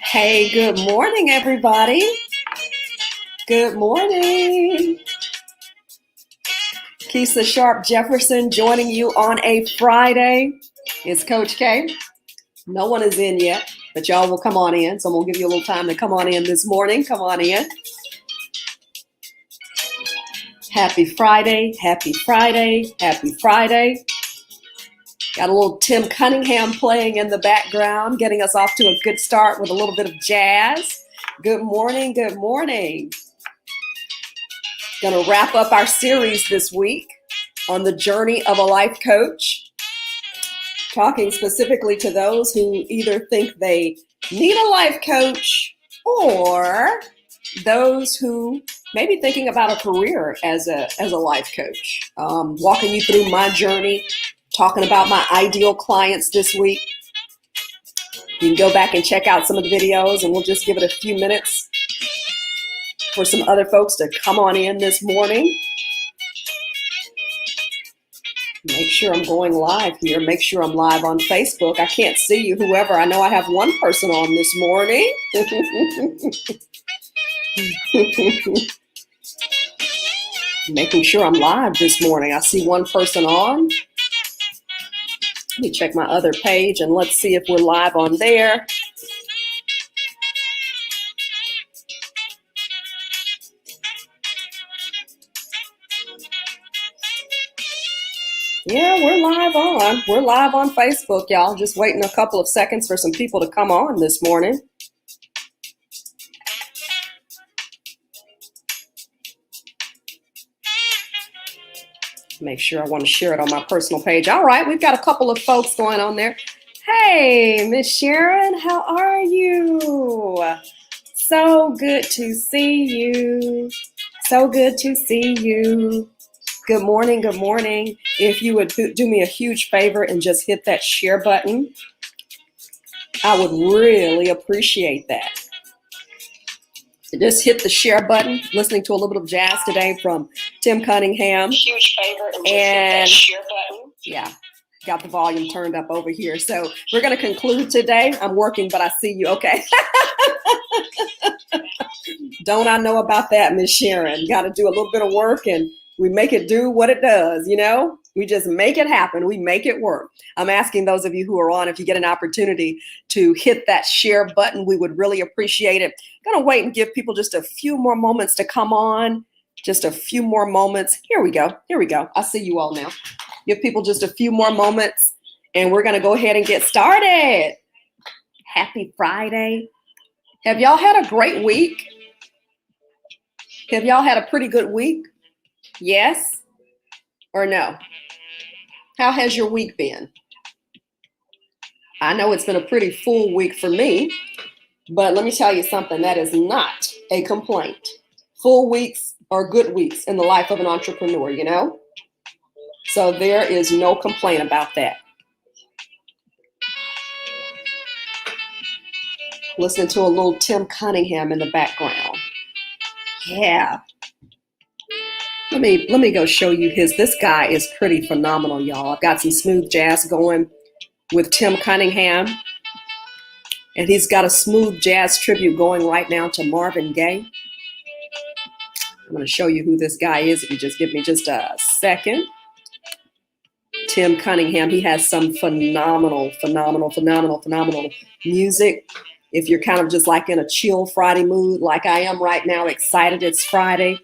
Hey, good morning, everybody. Good morning. Keisa Sharpe-Jefferson joining you on a Friday. It's Coach K. No one is in yet, but y'all will come on in. So I'm going to give you a little time to come on in this morning. Come on in. Happy Friday. Happy Friday. Happy Friday. Got a little Tim Cunningham playing in the background, getting us off to a good start with a little bit of jazz. Good morning. Good morning. Going to wrap up our series this week on the journey of a life coach, talking specifically to those who either think they need a life coach or those who may be thinking about a career as a life coach. Walking you through my journey, talking about my ideal clients this week. You can go back and check out some of the videos, and we'll just give it a few minutes for some other folks to come on in this morning. Make sure I'm going live here. Make sure I'm live on Facebook. I can't see you, whoever. I know I have one person on this morning. Making sure I'm live this morning. I see one person on. Let me check my other page and let's see if we're live on there. Yeah, we're live on. We're live on Facebook, y'all. Just waiting a couple of seconds for some people to come on this morning. Make sure I want to share it on my personal page. All right, we've got a couple of folks going on there. Hey, Miss Sharon, how are you? So good to see you. So good to see you. Good morning, good morning. If you would do me a huge favor and just hit that share button, I would really appreciate that. Just hit the share button. Listening to a little bit of jazz today from Tim Cunningham. Huge favor and just hit that share button. Yeah, got the volume turned up over here. So we're going to conclude today. I'm working, but I see you. Okay. Don't I know about that, Miss Sharon? Got to do a little bit of work and we make it do what it does, you know? We just make it happen. We make it work. I'm asking those of you who are on, if you get an opportunity to hit that share button, we would really appreciate it. I'm going to wait and give people just a few more moments to come on. Just a few more moments. Here we go. Here we go. I see you all now. Give people just a few more moments and we're going to go ahead and get started. Happy Friday. Have y'all had a great week? Have y'all had a pretty good week? Yes or no? How has your week been? I know it's been a pretty full week for me, but let me tell you something, that is not a complaint. Full weeks are good weeks in the life of an entrepreneur, you know? So there is no complaint about that. Listening to a little Tim Cunningham in the background. Yeah. Let me go show you his. This guy is pretty phenomenal, y'all. I've got some smooth jazz going with Tim Cunningham. And he's got a smooth jazz tribute going right now to Marvin Gaye. I'm going to show you who this guy is if you just give me just a second. Tim Cunningham, he has some phenomenal music. If you're kind of just like in a chill Friday mood, like I am right now, excited it's Friday.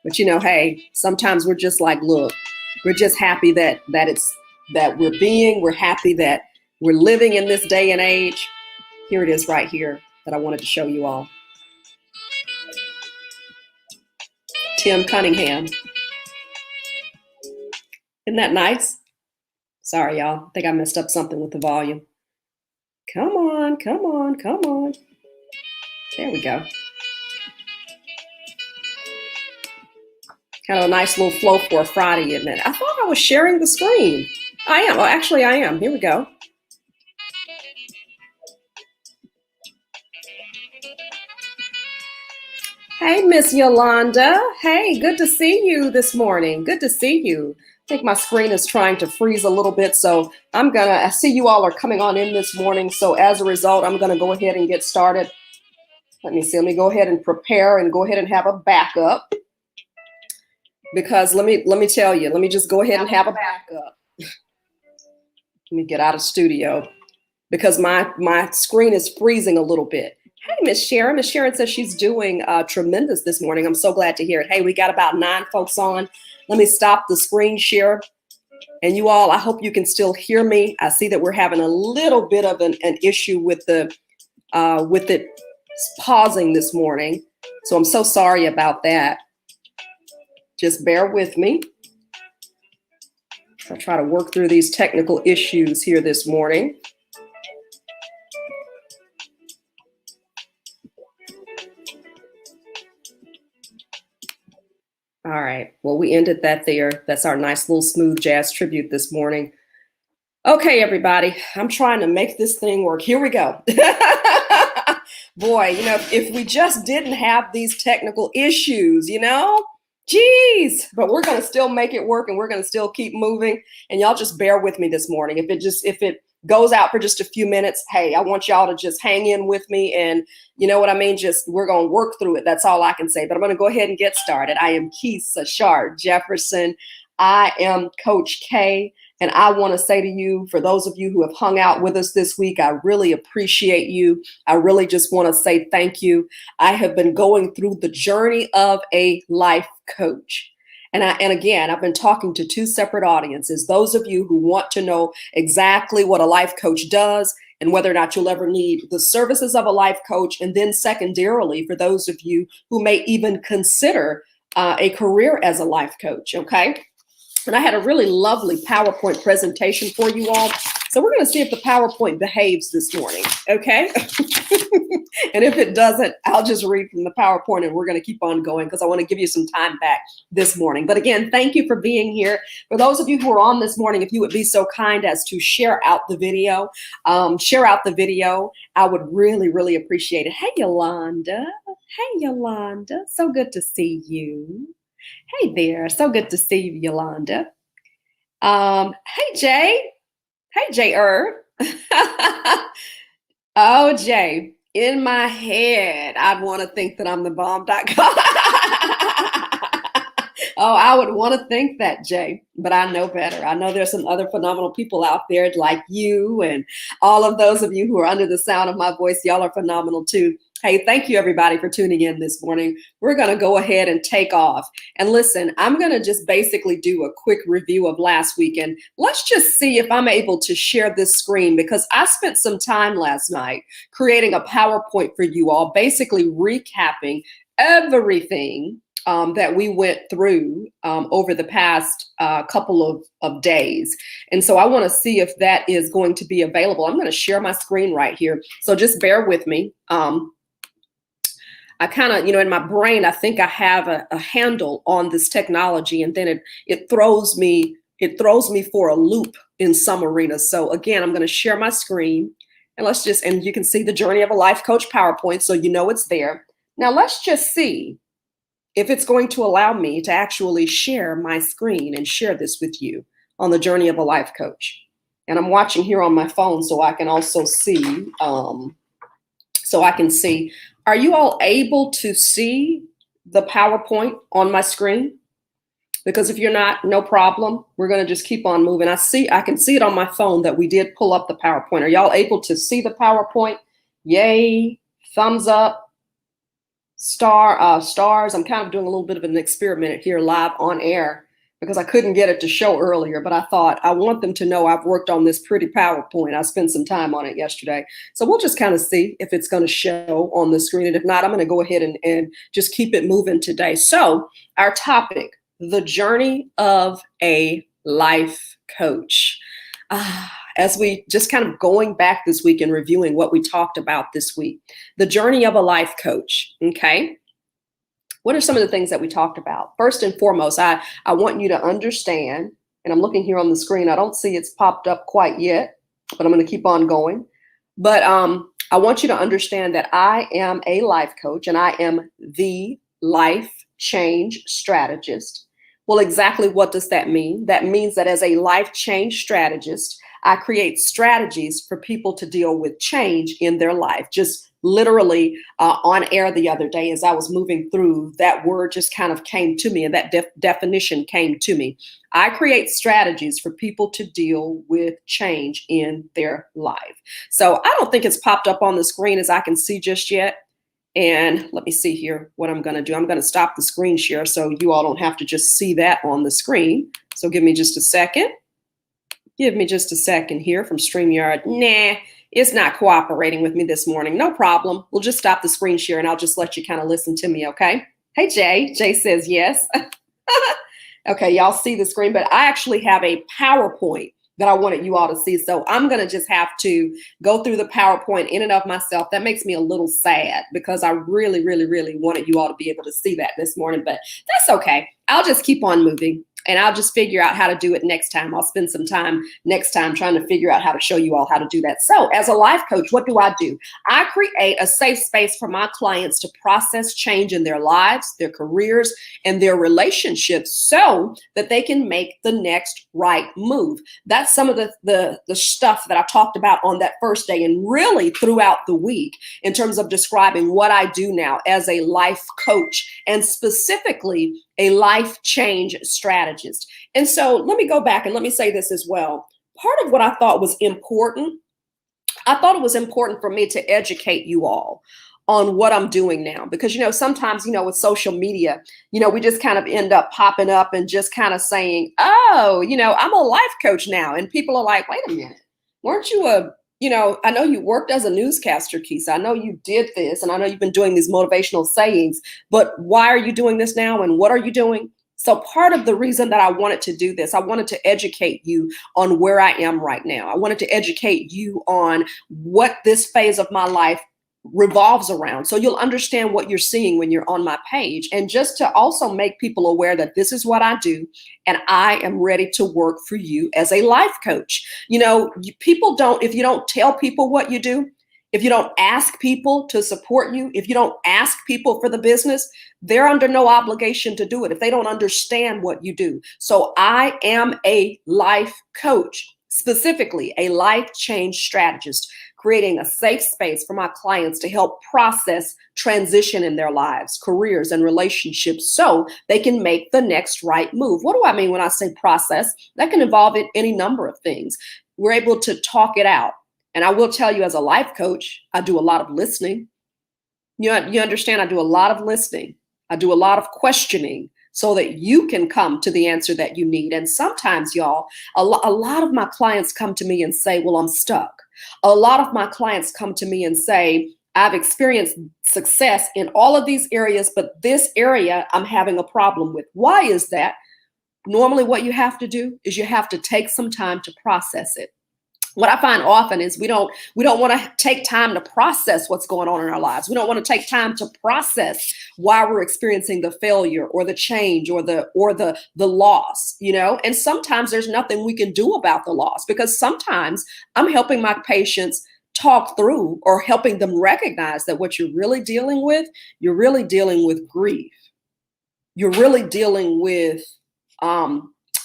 But you know, hey, sometimes we're just like, look, we're just happy that we're happy that we're living in this day and age. Here it is right here that I wanted to show you all. Tim Cunningham. Isn't that nice? Sorry, y'all. I think I messed up something with the volume. Come on, come on, come on. There we go. Kind of a nice little flow for a Friday, isn't it? I thought I was sharing the screen. I am. Well, actually, I am. Here we go. Hey, Miss Yolanda. Hey, good to see you this morning. Good to see you. think my screen is trying to freeze a little bit, so I see you all are coming on in this morning, so as a result, I'm gonna go ahead and get started. Let me go ahead and prepare and go ahead and have a backup, because let me tell you, let me just go ahead and have a backup. Let me get out of studio, because my screen is freezing a little bit. Hey, Miss Sharon. Miss Sharon says she's doing tremendous this morning. I'm so glad to hear it. Hey, we got about 9 folks on. Let me stop the screen share. And you all, I hope you can still hear me. I see that we're having a little bit of an issue with it pausing this morning. So I'm so sorry about that. Just bear with me. I'll try to work through these technical issues here this morning. All right. Well, we ended that there. That's our nice little smooth jazz tribute this morning. Okay, everybody. I'm trying to make this thing work. Here we go. Boy, if we just didn't have these technical issues, geez, but we're going to still make it work, and we're going to still keep moving. And y'all just bear with me this morning. If it goes out for just a few minutes, hey, I want y'all to just hang in with me, and you know what I mean? Just, we're going to work through it. That's all I can say, but I'm going to go ahead and get started. I am Keisa Sharpe-Jefferson. I am Coach K. And I want to say to you, for those of you who have hung out with us this week, I really appreciate you. I really just want to say thank you. I have been going through the journey of a life coach. And again, I've been talking to 2 separate audiences. Those of you who want to know exactly what a life coach does and whether or not you'll ever need the services of a life coach. And then secondarily, for those of you who may even consider a career as a life coach, okay? And I had a really lovely PowerPoint presentation for you all. So we're going to see if the PowerPoint behaves this morning, okay? And if it doesn't, I'll just read from the PowerPoint, and we're going to keep on going, because I want to give you some time back this morning. But again, thank you for being here. For those of you who are on this morning, if you would be so kind as to share out the video, I would really, really appreciate it. Hey, Yolanda. Hey, Yolanda. So good to see you. Hey there. So good to see you, Yolanda. Hey, Jay. Hey, Jay. Oh, Jay. In my head, I'd want to think that I'm the bomb.com. Oh, I would want to think that, Jay, but I know better. I know there's some other phenomenal people out there like you, and all of those of you who are under the sound of my voice. Y'all are phenomenal too. Hey, thank you everybody for tuning in this morning. We're going to go ahead and take off. And listen, I'm going to just basically do a quick review of last weekend. Let's just see if I'm able to share this screen, because I spent some time last night creating a PowerPoint for you all, basically recapping everything that we went through over the past couple of days. And so I want to see if that is going to be available. I'm going to share my screen right here. So just bear with me. I kind of, in my brain, I think I have a handle on this technology, and then it throws me for a loop in some arenas. So again, I'm going to share my screen, and and you can see the Journey of a Life Coach PowerPoint, so you know it's there. Now let's just see if it's going to allow me to actually share my screen and share this with you on the Journey of a Life Coach. And I'm watching here on my phone, so I can also see, Are you all able to see the PowerPoint on my screen? Because if you're not, no problem. We're going to just keep on moving. I can see it on my phone that we did pull up the PowerPoint. Are y'all able to see the PowerPoint? Yay, thumbs up. Stars. I'm kind of doing a little bit of an experiment here live on air, because I couldn't get it to show earlier, but I thought I want them to know I've worked on this pretty PowerPoint. I spent some time on it yesterday. So we'll just kind of see if it's going to show on the screen. And if not, I'm going to go ahead and just keep it moving today. So our topic, the journey of a life coach. As we just kind of going back this week and reviewing what we talked about this week, the journey of a life coach. Okay. What are some of the things that we talked about? First and foremost, I want you to understand, and I'm looking here on the screen. I don't see it's popped up quite yet, but I'm going to keep on going. But I want you to understand that I am a life coach, and I am the life change strategist. Well, exactly what does that mean? That means that as a life change strategist, I create strategies for people to deal with change in their life. Just literally on air the other day, as I was moving through, that word just kind of came to me and that definition came to me. I create strategies for people to deal with change in their life. So I don't think it's popped up on the screen as I can see just yet. And let me see here what I'm going to do. I'm going to stop the screen share so you all don't have to just see that on the screen. So give me just a second. Give me just a second here from StreamYard. Nah, it's not cooperating with me this morning. No problem. We'll just stop the screen share and I'll just let you kind of listen to me, okay? Hey, Jay. Jay says yes. Okay, y'all see the screen, but I actually have a PowerPoint that I wanted you all to see. So I'm going to just have to go through the PowerPoint in and of myself. That makes me a little sad because I really, really, really wanted you all to be able to see that this morning, but that's okay. I'll just keep on moving. And I'll just figure out how to do it next time. I'll spend some time next time trying to figure out how to show you all how to do that. So as a life coach, what do? I create a safe space for my clients to process change in their lives, their careers, and their relationships so that they can make the next right move. That's some of the stuff that I talked about on that first day and really throughout the week in terms of describing what I do now as a life coach and specifically a life change strategist. And so let me go back and let me say this as well. Part of what I thought was important, I thought it was important for me to educate you all on what I'm doing now. Because, sometimes, with social media, we just kind of end up popping up and just kind of saying, oh, I'm a life coach now. And people are like, wait a minute, weren't you I know you worked as a newscaster, Keisa. I know you did this, and I know you've been doing these motivational sayings, but why are you doing this now, and what are you doing? So part of the reason that I wanted to do this, I wanted to educate you on where I am right now. I wanted to educate you on what this phase of my life revolves around. So you'll understand what you're seeing when you're on my page. And just to also make people aware that this is what I do and I am ready to work for you as a life coach. People don't, if you don't tell people what you do, if you don't ask people to support you, if you don't ask people for the business, they're under no obligation to do it if they don't understand what you do. So I am a life coach, specifically a life change strategist, creating a safe space for my clients to help process transition in their lives, careers, and relationships so they can make the next right move. What do I mean when I say process? That can involve any number of things. We're able to talk it out. And I will tell you, as a life coach, I do a lot of listening. You understand, I do a lot of listening. I do a lot of questioning so that you can come to the answer that you need. And sometimes, y'all, a lot of my clients come to me and say, well, I'm stuck. A lot of my clients come to me and say, I've experienced success in all of these areas, but this area I'm having a problem with. Why is that? Normally what you have to do is you have to take some time to process it. What I find often is we don't want to take time to process what's going on in our lives. We don't want to take time to process why we're experiencing the failure or the change or the loss, and sometimes there's nothing we can do about the loss because sometimes I'm helping my patients talk through or helping them recognize that what you're really dealing with grief. You're really dealing with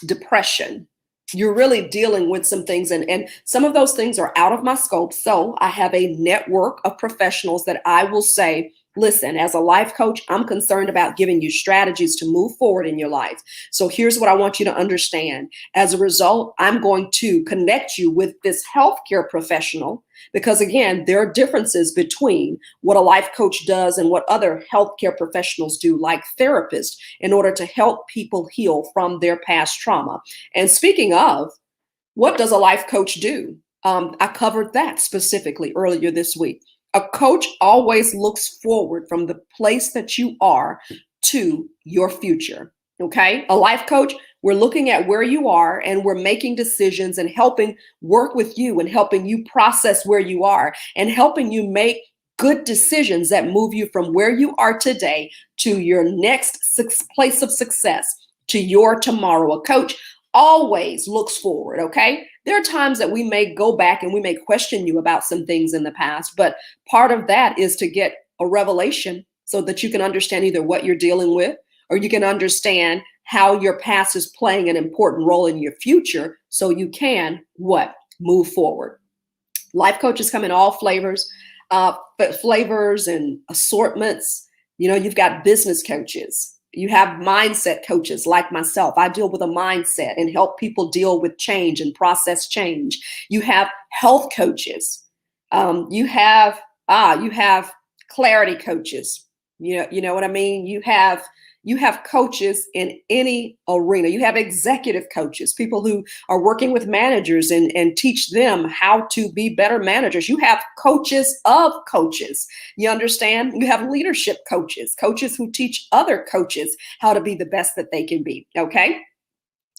depression. You're really dealing with some things and some of those things are out of my scope. So I have a network of professionals that I will say, listen, as a life coach, I'm concerned about giving you strategies to move forward in your life. So here's what I want you to understand. As a result, I'm going to connect you with this healthcare professional because, again, there are differences between what a life coach does and what other healthcare professionals do, like therapists, in order to help people heal from their past trauma. And speaking of, what does a life coach do? I covered that specifically earlier this week. A coach always looks forward from the place that you are to your future. Okay. A life coach, we're looking at where you are and we're making decisions and helping work with you and helping you process where you are and helping you make good decisions that move you from where you are today to your next place of success, to your tomorrow. A coach always looks forward, okay? There are times that we may go back and we may question you about some things in the past, but part of that is to get a revelation so that you can understand either what you're dealing with or you can understand how your past is playing an important role in your future so you can what? Move forward. Life coaches come in all flavors, but flavors and assortments. You've got business coaches. You have mindset coaches like myself. I deal with a mindset and help people deal with change and process change. You have health coaches. You have clarity coaches. You know what I mean? You have coaches in any arena. You have executive coaches, people who are working with managers and teach them how to be better managers. You have coaches of coaches. You understand? You have leadership coaches, coaches who teach other coaches how to be the best that they can be. Okay.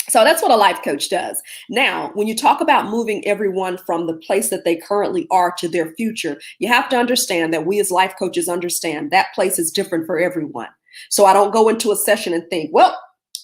So that's what a life coach does. Now, when you talk about moving everyone from the place that they currently are to their future, you have to understand that we as life coaches understand that place is different for everyone. So I don't go into a session and think, well,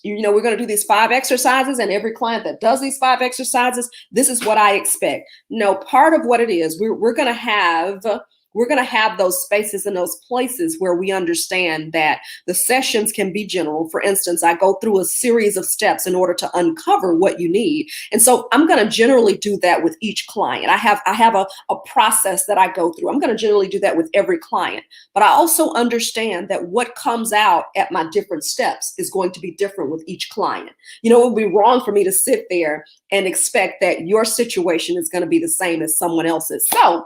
we're going to do these 5 exercises, and every client that does these 5 exercises, this is what I expect. No, part of what it is, we're going to have those spaces and those places where we understand that the sessions can be general. For instance, I go through a series of steps in order to uncover what you need. And so I'm going to generally do that with each client. I have a process that I go through. I'm going to generally do that with every client. But I also understand that what comes out at my different steps is going to be different with each client. It would be wrong for me to sit there and expect that your situation is going to be the same as someone else's. So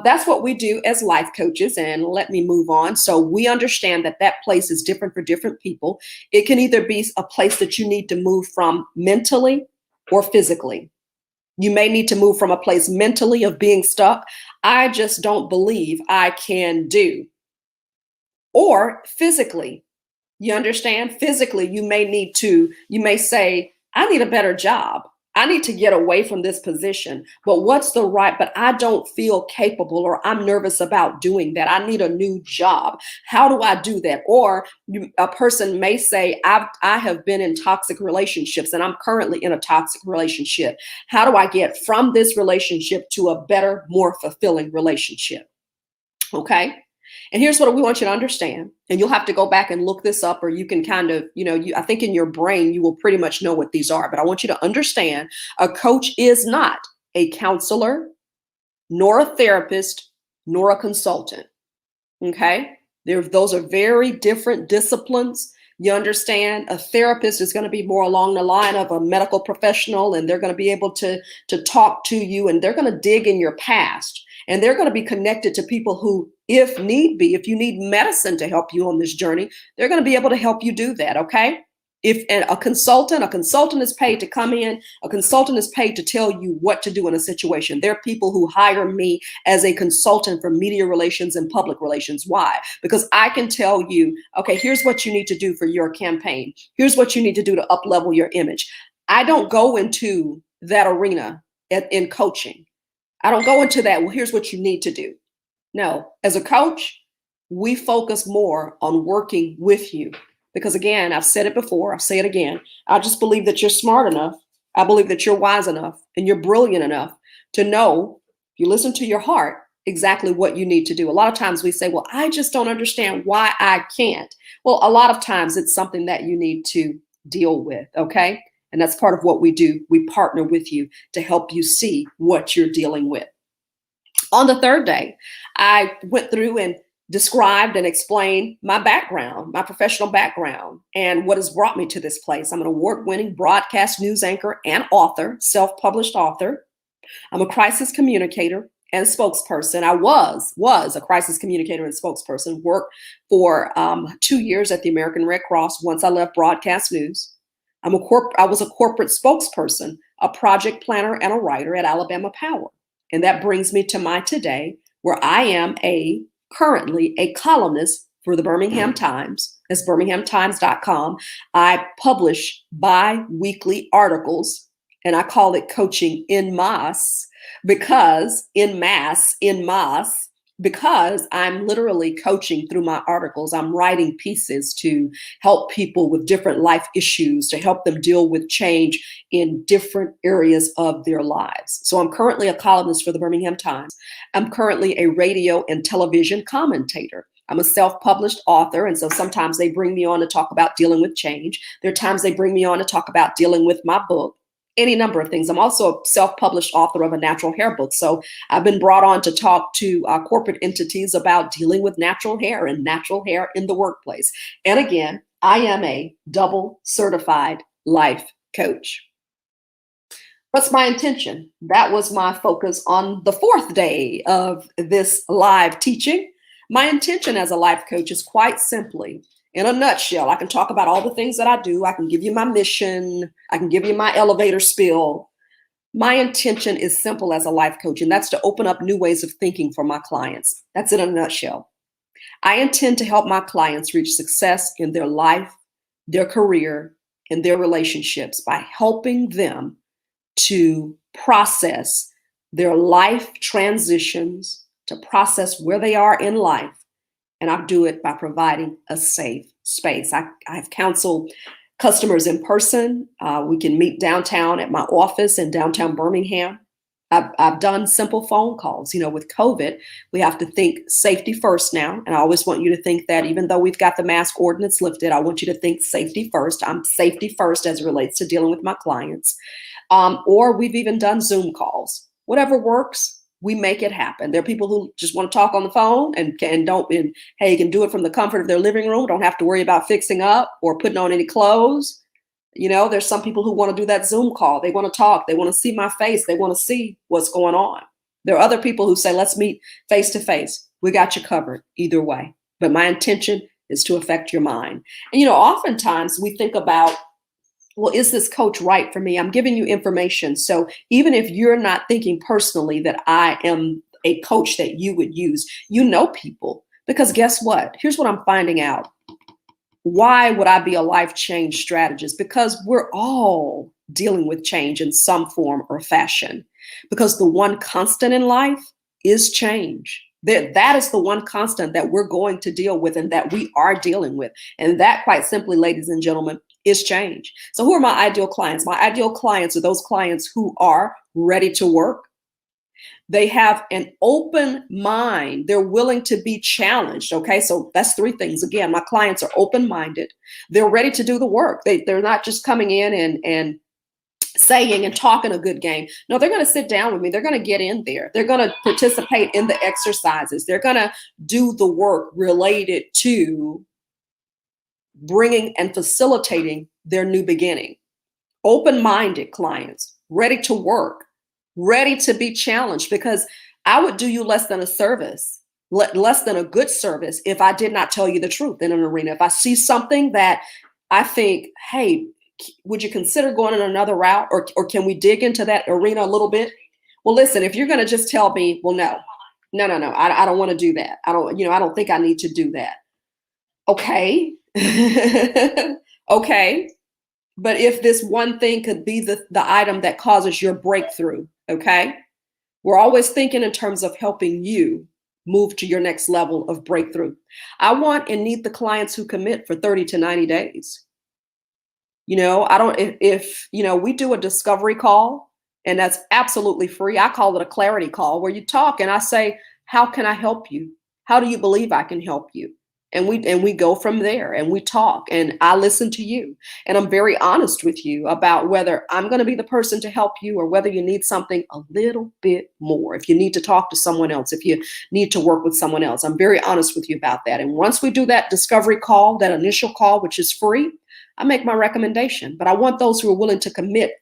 that's what we do as life coaches. And let me move on. So we understand that place is different for different people. It can either be a place that you need to move from mentally or physically. You may need to move from a place mentally of being stuck. I just don't believe I can do. Or physically. You understand? Physically, you may say, I need a better job. I need to get away from this position, but but I don't feel capable, or I'm nervous about doing that. I need a new job. How do I do that? Or a person may say, I have been in toxic relationships and I'm currently in a toxic relationship. How do I get from this relationship to a better, more fulfilling relationship? Okay. And here's what we want you to understand, and you'll have to go back and look this up, or you can kind of, I think in your brain, you will pretty much know what these are, but I want you to understand a coach is not a counselor, nor a therapist, nor a consultant. Okay. Those are very different disciplines. You understand? A therapist is going to be more along the line of a medical professional, and they're going to be able to talk to you, and they're going to dig in your past. And they're going to be connected to people who, if need be, if you need medicine to help you on this journey, they're going to be able to help you do that. Okay. If a consultant is paid to come in, a consultant is paid to tell you what to do in a situation. There are people who hire me as a consultant for media relations and public relations. Why? Because I can tell you, okay, here's what you need to do for your campaign. Here's what you need to do to up-level your image. I don't go into that arena in coaching. I don't go into that. Well, here's what you need to do. No, as a coach, we focus more on working with you. Because again, I've said it before, I'll say it again. I just believe that you're smart enough. I believe that you're wise enough and you're brilliant enough to know, if you listen to your heart, exactly what you need to do. A lot of times we say, well, I just don't understand why I can't. Well, a lot of times it's something that you need to deal with, okay? And that's part of what we do. We partner with you to help you see what you're dealing with. On the third day, I went through and described and explained my background, my professional background, and what has brought me to this place. I'm an award-winning broadcast news anchor and author, self-published author. I'm a crisis communicator and spokesperson. I was a crisis communicator and spokesperson, worked for 2 years at the American Red Cross once I left broadcast news. I was a corporate spokesperson, a project planner, and a writer at Alabama Power. And that brings me to my today, where I am currently a columnist for the Birmingham Times. That's birminghamtimes.com. I publish bi-weekly articles, and I call it coaching en masse because I'm literally coaching through my articles. I'm writing pieces to help people with different life issues, to help them deal with change in different areas of their lives. So I'm currently a columnist for the Birmingham Times. I'm currently a radio and television commentator. I'm a self-published author, and so sometimes they bring me on to talk about dealing with change. There are times they bring me on to talk about dealing with my book, any number of things. I'm also a self-published author of a natural hair book. So I've been brought on to talk to corporate entities about dealing with natural hair and natural hair in the workplace. And again, I am a double certified life coach. What's my intention? That was my focus on the fourth day of this live teaching. My intention as a life coach is quite simply, in a nutshell, I can talk about all the things that I do. I can give you my mission. I can give you my elevator spiel. My intention is simple as a life coach, and that's to open up new ways of thinking for my clients. That's in a nutshell. I intend to help my clients reach success in their life, their career, and their relationships by helping them to process their life transitions, to process where they are in life. And I do it by providing a safe space. I've counseled customers in person. We can meet downtown at my office in downtown Birmingham. I've done simple phone calls. With COVID, we have to think safety first now. And I always want you to think that even though we've got the mask ordinance lifted, I want you to think safety first. I'm safety first as it relates to dealing with my clients. Or we've even done Zoom calls. Whatever works, we make it happen. There are people who just want to talk on the phone and hey, you can do it from the comfort of their living room. Don't have to worry about fixing up or putting on any clothes. There's some people who want to do that Zoom call. They want to talk. They want to see my face. They want to see what's going on. There are other people who say, let's meet face to face. We got you covered either way. But my intention is to affect your mind. And, oftentimes we think about, well, is this coach right for me? I'm giving you information. So even if you're not thinking personally that I am a coach that you would use, people. Because guess what? Here's what I'm finding out. Why would I be a life change strategist? Because we're all dealing with change in some form or fashion. Because the one constant in life is change. That is the one constant that we're going to deal with and that we are dealing with. And that, quite simply, ladies and gentlemen, is change. So who are my ideal clients? My ideal clients are those clients who are ready to work. They have an open mind. They're willing to be challenged. Okay, so that's three things. Again, my clients are open-minded. They're ready to do the work. They're not just coming in and saying and talking a good game. No, they're going to sit down with me. They're going to get in there. They're going to participate in the exercises. They're going to do the work related to bringing and facilitating their new beginning. Open-minded clients, ready to work, ready to be challenged, because I would do you less than a service, less than a good service, if I did not tell you the truth in an arena. If I see something that I think, hey, would you consider going in another route, or can we dig into that arena a little bit? Well, listen, if you're going to just tell me, well, no, I don't want to do that. I don't think I need to do that. Okay. Okay. But if this one thing could be the item that causes your breakthrough, okay? We're always thinking in terms of helping you move to your next level of breakthrough. I want and need the clients who commit for 30 to 90 days. If we do a discovery call, and that's absolutely free. I call it a clarity call, where you talk and I say, how can I help you? How do you believe I can help you? And we go from there and we talk and I listen to you. And I'm very honest with you about whether I'm going to be the person to help you or whether you need something a little bit more. If you need to talk to someone else, if you need to work with someone else, I'm very honest with you about that. And once we do that discovery call, that initial call, which is free, I make my recommendation. But I want those who are willing to commit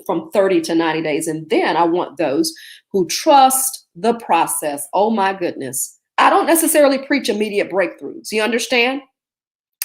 from 30 to 90 days. And then I want those who trust the process. Oh my goodness. I don't necessarily preach immediate breakthroughs. You understand?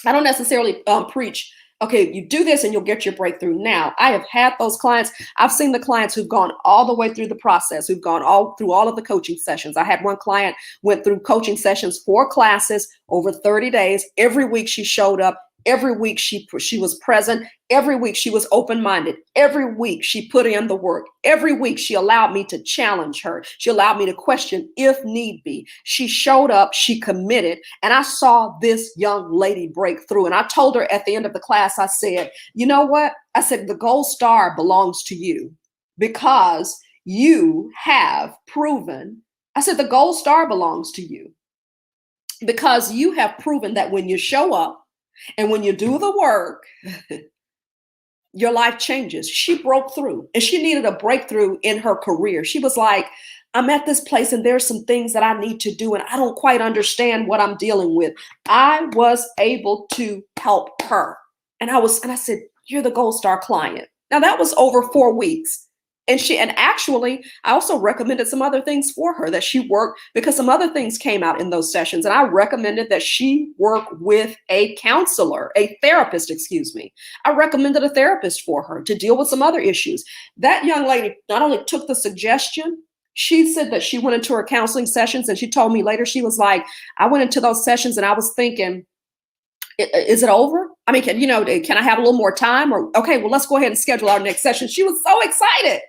I don't necessarily preach, okay, you do this and you'll get your breakthrough. Now, I have had those clients. I've seen the clients who've gone all the way through the process, who've gone all through all of the coaching sessions. I had one client went through coaching sessions, 4 classes over 30 days. Every week she showed up. Every week she was present. Every week she was open-minded. Every week she put in the work. Every week she allowed me to challenge her. She allowed me to question if need be. She showed up, she committed, and I saw this young lady break through. And I told her at the end of the class, I said, you know what? I said, the gold star belongs to you because you have proven. I said, the gold star belongs to you. because you have proven that when you show up and when you do the work, your life changes. She broke through and she needed a breakthrough in her career. She was like, I'm at this place and there's some things that I need to do and I don't quite understand what I'm dealing with. I was able to help her. And I said, you're the gold star client. Now that was over 4 weeks. And actually, I also recommended some other things for her that she worked, because some other things came out in those sessions. And I recommended that she work with a counselor, a therapist, excuse me. I recommended a therapist for her to deal with some other issues. That young lady not only took the suggestion, she said that she went into her counseling sessions, and she told me later, she was like, I went into those sessions and I was thinking, is it over? I mean, can I have a little more time? Or, okay, well, let's go ahead and schedule our next session. She was so excited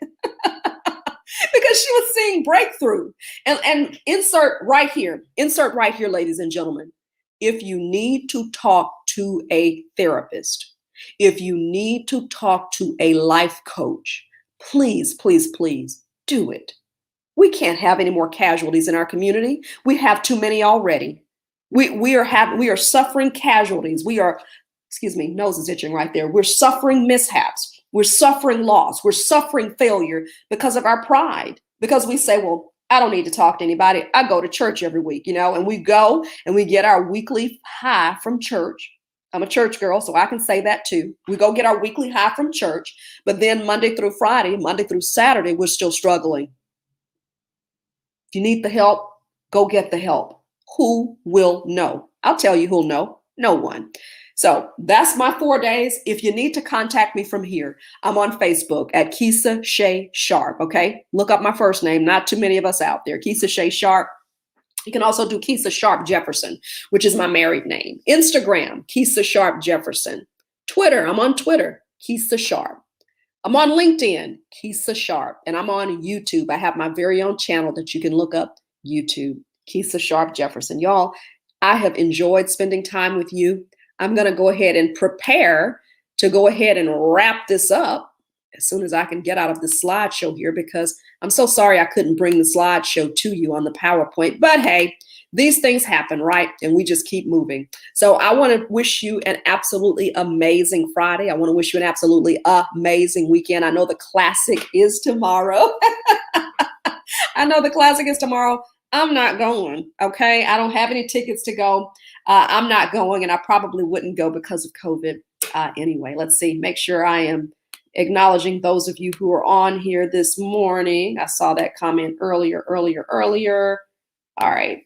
because she was seeing breakthrough. And insert right here, ladies and gentlemen, if you need to talk to a therapist, if you need to talk to a life coach, please, please, please do it. We can't have any more casualties in our community. We have too many already. We are suffering casualties. Nose is itching right there. We're suffering mishaps. We're suffering loss. We're suffering failure because of our pride. Because we say, well, I don't need to talk to anybody. I go to church every week, and we go and we get our weekly high from church. I'm a church girl, so I can say that too. We go get our weekly high from church, but then Monday through Friday, Monday through Saturday, we're still struggling. If you need the help, go get the help. Who will know? I'll tell you who'll know. No one. So that's my 4 days. If you need to contact me from here, I'm on Facebook at Keisa Shay Sharpe. Okay. Look up my first name. Not too many of us out there. Keisa Shay Sharpe. You can also do Keisa Sharpe-Jefferson, which is my married name. Instagram, Keisa Sharpe-Jefferson. Twitter, I'm on Twitter, Keisa Sharpe. I'm on LinkedIn, Keisa Sharpe. And I'm on YouTube. I have my very own channel that you can look up, YouTube. Keisa Sharpe-Jefferson. Y'all, I have enjoyed spending time with you. I'm going to go ahead and prepare to go ahead and wrap this up as soon as I can get out of the slideshow here, because I'm so sorry I couldn't bring the slideshow to you on the PowerPoint. But hey, these things happen, right? And we just keep moving. So I want to wish you an absolutely amazing Friday. I want to wish you an absolutely amazing weekend. I know the classic is tomorrow. I'm not going, okay? I don't have any tickets to go. I'm not going, and I probably wouldn't go because of COVID. Anyway, let's see. Make sure I am acknowledging those of you who are on here this morning. I saw that comment earlier. All right.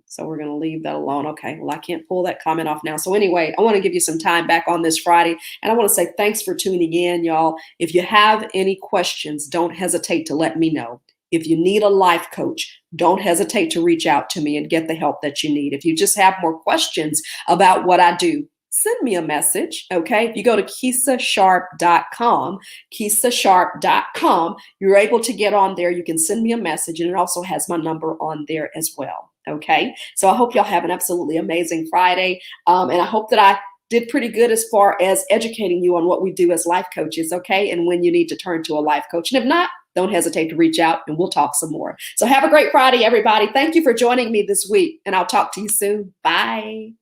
So we're going to leave that alone. Okay. Well, I can't pull that comment off now. So anyway, I want to give you some time back on this Friday. And I want to say thanks for tuning in, y'all. If you have any questions, don't hesitate to let me know. If you need a life coach, don't hesitate to reach out to me and get the help that you need. If you just have more questions about what I do, send me a message, okay? If you go to keisasharpe.com, you're able to get on there. You can send me a message, and it also has my number on there as well, okay? So I hope y'all have an absolutely amazing Friday, and I hope that I did pretty good as far as educating you on what we do as life coaches, okay? And when you need to turn to a life coach. And if not, don't hesitate to reach out and we'll talk some more. So have a great Friday, everybody. Thank you for joining me this week, and I'll talk to you soon. Bye.